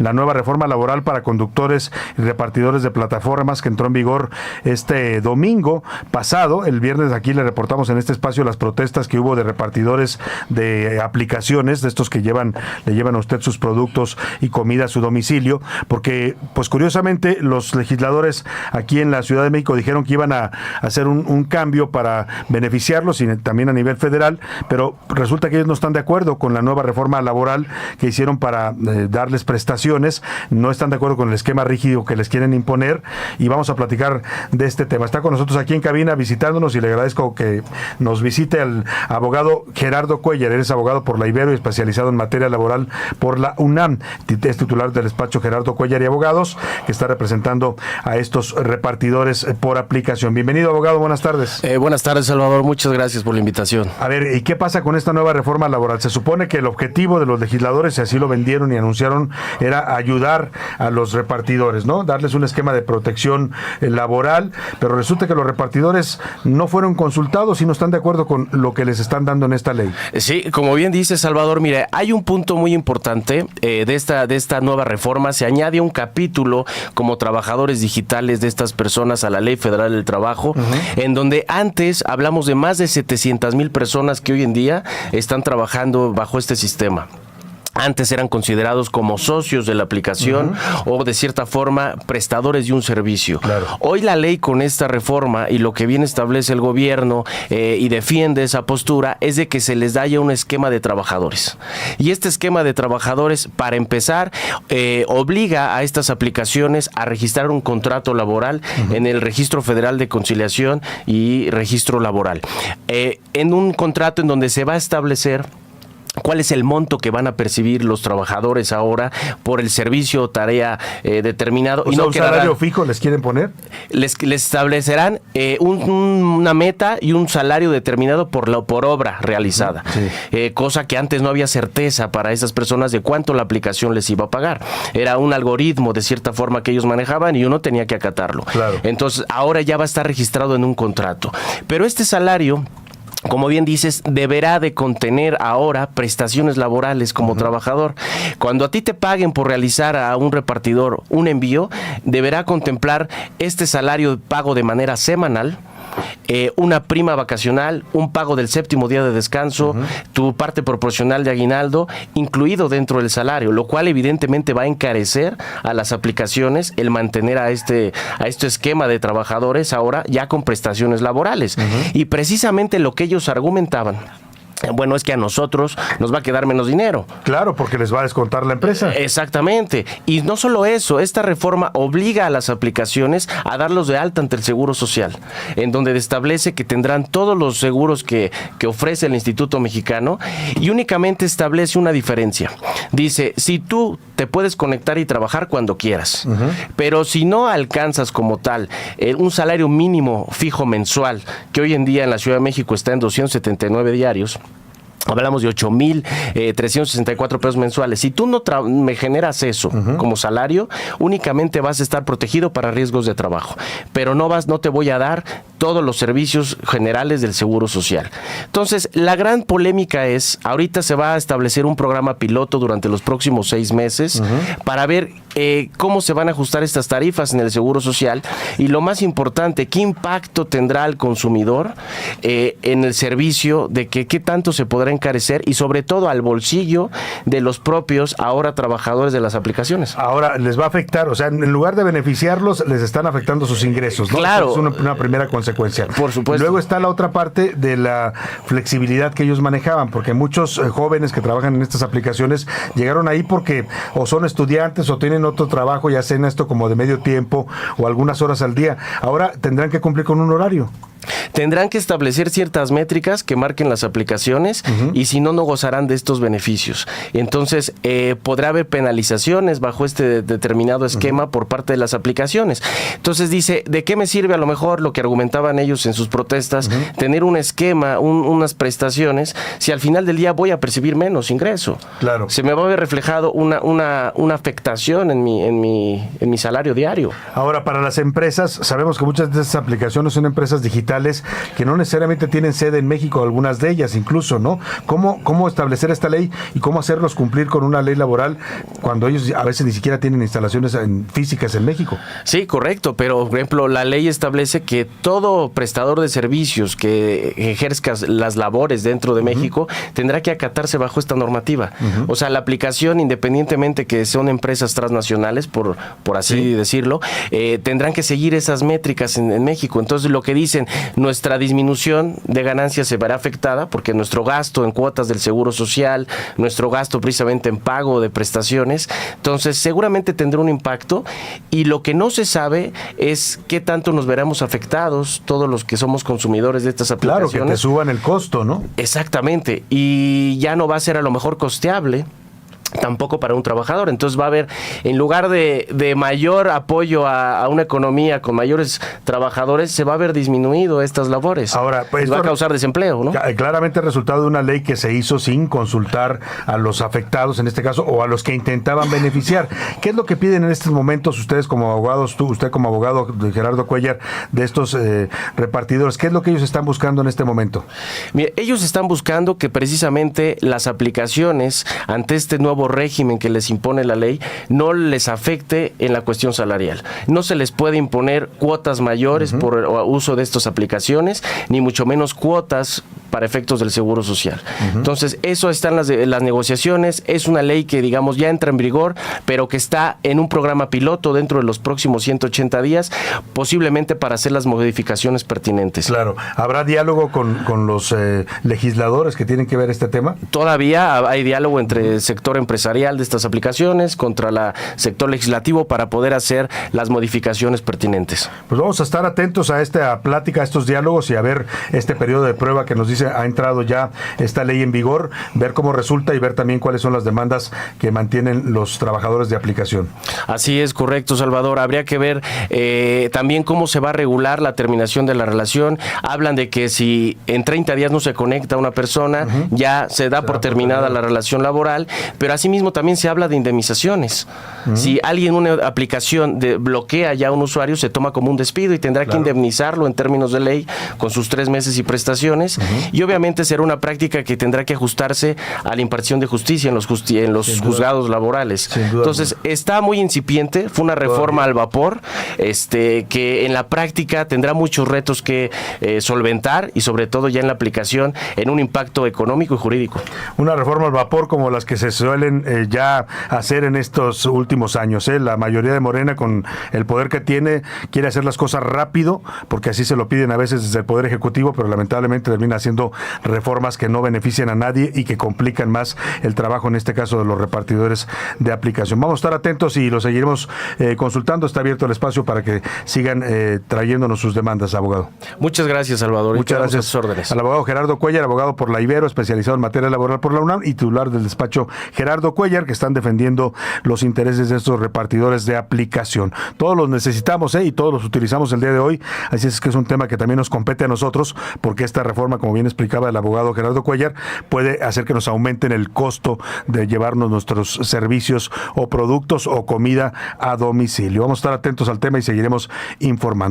la nueva reforma laboral para conductores y repartidores de plataformas que entró en vigor este domingo pasado. El viernes aquí le reportamos en este espacio las protestas que hubo de repartidores de aplicaciones, de estos que le llevan a usted sus productos y comida a su domicilio, porque pues curiosamente los legisladores aquí en la Ciudad de México dijeron que iban a hacer un cambio para beneficiarlos y también a nivel federal, pero resulta que ellos no están de acuerdo con la nueva reforma laboral que hicieron para darles prestaciones, no están de acuerdo con el esquema rígido que les quieren imponer, y vamos a platicar de este tema. Está con nosotros aquí en cabina visitándonos y le agradezco que nos visite al abogado Gerardo Cuéllar. Él es abogado por la Ibero y especializado en materia laboral por la UNAM. Es titular del despacho Gerardo Cuéllar y Abogados, que está representando a estos repartidores por aplicación. Bienvenido, abogado, buenas tardes. Buenas tardes, Salvador, muchas gracias por la invitación. A ver, ¿y qué pasa con esta nueva reforma laboral? Se supone que el objetivo de los legisladores, y así lo vendieron y anunciaron, era ayudar a los repartidores, ¿no? Darles un esquema de protección laboral, pero resulta que los repartidores no fueron consultados y no están de acuerdo con lo que les están dando en esta ley. Sí, como bien dice Salvador, mire, hay un punto muy importante de esta nueva reforma. Se añade un capítulo como trabajadores digitales de estas personas a la Ley Federal del Trabajo, en donde antes hablamos de más de 700,000 personas que hoy en día están trabajando bajo este sistema. Antes eran considerados como socios de la aplicación o de cierta forma prestadores de un servicio. Claro. Hoy la ley con esta reforma y lo que bien establece el gobierno y defiende esa postura es de que se les da ya un esquema de trabajadores. Y este esquema de trabajadores, para empezar, obliga a estas aplicaciones a registrar un contrato laboral en el Registro Federal de Conciliación y Registro Laboral. En un contrato en donde se va a establecer cuál es el monto que van a percibir los trabajadores ahora por el servicio o tarea determinado. O sea, ¿un salario fijo les quieren poner? Les establecerán una meta y un salario determinado por obra realizada. Sí. Cosa que antes no había certeza para esas personas de cuánto la aplicación les iba a pagar. Era un algoritmo de cierta forma que ellos manejaban y uno tenía que acatarlo. Claro. Entonces ahora ya va a estar registrado en un contrato. Pero este salario, como bien dices, deberá de contener ahora prestaciones laborales como trabajador. Cuando a ti te paguen por realizar a un repartidor un envío, deberá contemplar este salario pago de manera semanal, una prima vacacional, un pago del 7º día de descanso, tu parte proporcional de aguinaldo, incluido dentro del salario, lo cual evidentemente va a encarecer a las aplicaciones el mantener a este esquema de trabajadores ahora ya con prestaciones laborales. Y precisamente lo que ellos argumentaban, bueno, es que a nosotros nos va a quedar menos dinero. Claro, porque les va a descontar la empresa. Exactamente. Y no solo eso, esta reforma obliga a las aplicaciones a darlos de alta ante el Seguro Social, en donde establece que tendrán todos los seguros que ofrece el Instituto Mexicano, y únicamente establece una diferencia. Dice, si tú te puedes conectar y trabajar cuando quieras, pero si no alcanzas como tal un salario mínimo fijo mensual, que hoy en día en la Ciudad de México está en 279 diarios, hablamos de 8,364 pesos mensuales. Si tú no me generas eso como salario, únicamente vas a estar protegido para riesgos de trabajo, pero no te voy a dar todos los servicios generales del Seguro Social. Entonces, la gran polémica es, ahorita se va a establecer un programa piloto durante los próximos 6 meses para ver cómo se van a ajustar estas tarifas en el Seguro Social, y lo más importante, qué impacto tendrá al consumidor en el servicio, de que qué tanto se podrá encarecer, y sobre todo al bolsillo de los propios ahora trabajadores de las aplicaciones. Ahora les va a afectar, o sea, en lugar de beneficiarlos, les están afectando sus ingresos, ¿no? Claro. Es una primera consecuencia. Por supuesto. Luego está la otra parte de la flexibilidad que ellos manejaban, porque muchos jóvenes que trabajan en estas aplicaciones llegaron ahí porque o son estudiantes o tienen otro trabajo y hacen esto como de medio tiempo o algunas horas al día. Ahora tendrán que cumplir con un horario. Tendrán que establecer ciertas métricas que marquen las aplicaciones, y si no, no gozarán de estos beneficios. Entonces, podrá haber penalizaciones bajo este determinado esquema por parte de las aplicaciones. Entonces dice, ¿de qué me sirve a lo mejor lo que argumentaban ellos en sus protestas, tener un esquema, unas prestaciones, si al final del día voy a percibir menos ingreso? Claro. Se me va a ver reflejado una afectación repercusión en mi salario diario. Ahora, para las empresas, sabemos que muchas de estas aplicaciones son empresas digitales que no necesariamente tienen sede en México, algunas de ellas incluso, ¿no? ¿Cómo establecer esta ley y cómo hacerlos cumplir con una ley laboral cuando ellos a veces ni siquiera tienen instalaciones físicas en México? Sí, correcto, pero por ejemplo, la ley establece que todo prestador de servicios que ejerzca las labores dentro de México tendrá que acatarse bajo esta normativa. O sea, la aplicación, independientemente que son empresas transnacionales, por así decirlo, tendrán que seguir esas métricas en México. Entonces, lo que dicen, nuestra disminución de ganancias se verá afectada porque nuestro gasto en cuotas del Seguro Social, nuestro gasto precisamente en pago de prestaciones, entonces seguramente tendrá un impacto, y lo que no se sabe es qué tanto nos veremos afectados todos los que somos consumidores de estas aplicaciones. Claro, que te suban el costo, ¿no? Exactamente, y ya no va a ser a lo mejor costeable tampoco para un trabajador. Entonces va a haber, en lugar de mayor apoyo a una economía con mayores trabajadores, se va a ver disminuido estas labores. Ahora, pues, va a causar desempleo, ¿no? Claramente el resultado de una ley que se hizo sin consultar a los afectados, en este caso, o a los que intentaban beneficiar. ¿Qué es lo que piden en estos momentos ustedes como abogados, usted como abogado de Gerardo Cuéllar, de estos repartidores? ¿Qué es lo que ellos están buscando en este momento? Mire, ellos están buscando que precisamente las aplicaciones, ante este nuevo régimen que les impone la ley, no les afecte en la cuestión salarial. No se les puede imponer cuotas mayores por el uso de estas aplicaciones, ni mucho menos cuotas para efectos del Seguro Social. Entonces, eso está en las negociaciones. Es una ley que, digamos, ya entra en vigor, pero que está en un programa piloto dentro de los próximos 180 días, posiblemente para hacer las modificaciones pertinentes. Claro. ¿Habrá diálogo con los legisladores que tienen que ver este tema? Todavía hay diálogo entre el sector empresarial de estas aplicaciones contra el sector legislativo para poder hacer las modificaciones pertinentes. Pues vamos a estar atentos a esta plática, a estos diálogos y a ver este periodo de prueba que nos dice ha entrado ya esta ley en vigor, ver cómo resulta y ver también cuáles son las demandas que mantienen los trabajadores de aplicación. Así es, correcto, Salvador. Habría que ver también cómo se va a regular la terminación de la relación. Hablan de que si en 30 días no se conecta una persona, ya se da por terminada la relación laboral, pero asimismo también se habla de indemnizaciones. Si alguien una aplicación bloquea ya a un usuario, se toma como un despido y tendrá que indemnizarlo en términos de ley con sus 3 meses y prestaciones. Y obviamente será una práctica que tendrá que ajustarse a la impartición de justicia en los juzgados laborales. Entonces, está muy incipiente, fue una reforma al vapor, que en la práctica tendrá muchos retos que solventar, y sobre todo ya en la aplicación, en un impacto económico y jurídico. Una reforma al vapor como las que se suelen ya hacer en estos últimos años. La mayoría de Morena, con el poder que tiene, quiere hacer las cosas rápido, porque así se lo piden a veces desde el Poder Ejecutivo, pero lamentablemente termina haciendo reformas que no benefician a nadie y que complican más el trabajo, en este caso de los repartidores de aplicación. Vamos a estar atentos y lo seguiremos consultando. Está abierto el espacio para que sigan trayéndonos sus demandas, abogado. Muchas gracias, Salvador. Muchas gracias a sus órdenes. Al abogado Gerardo Cuéllar, abogado por la Ibero, especializado en materia laboral por la UNAM y titular del despacho Gerardo Cuéllar, que están defendiendo los intereses de estos repartidores de aplicación. Todos los necesitamos y todos los utilizamos el día de hoy, así es que es un tema que también nos compete a nosotros, porque esta reforma, como bien explicaba el abogado Gerardo Cuéllar, puede hacer que nos aumenten el costo de llevarnos nuestros servicios o productos o comida a domicilio. Vamos a estar atentos al tema y seguiremos informándole.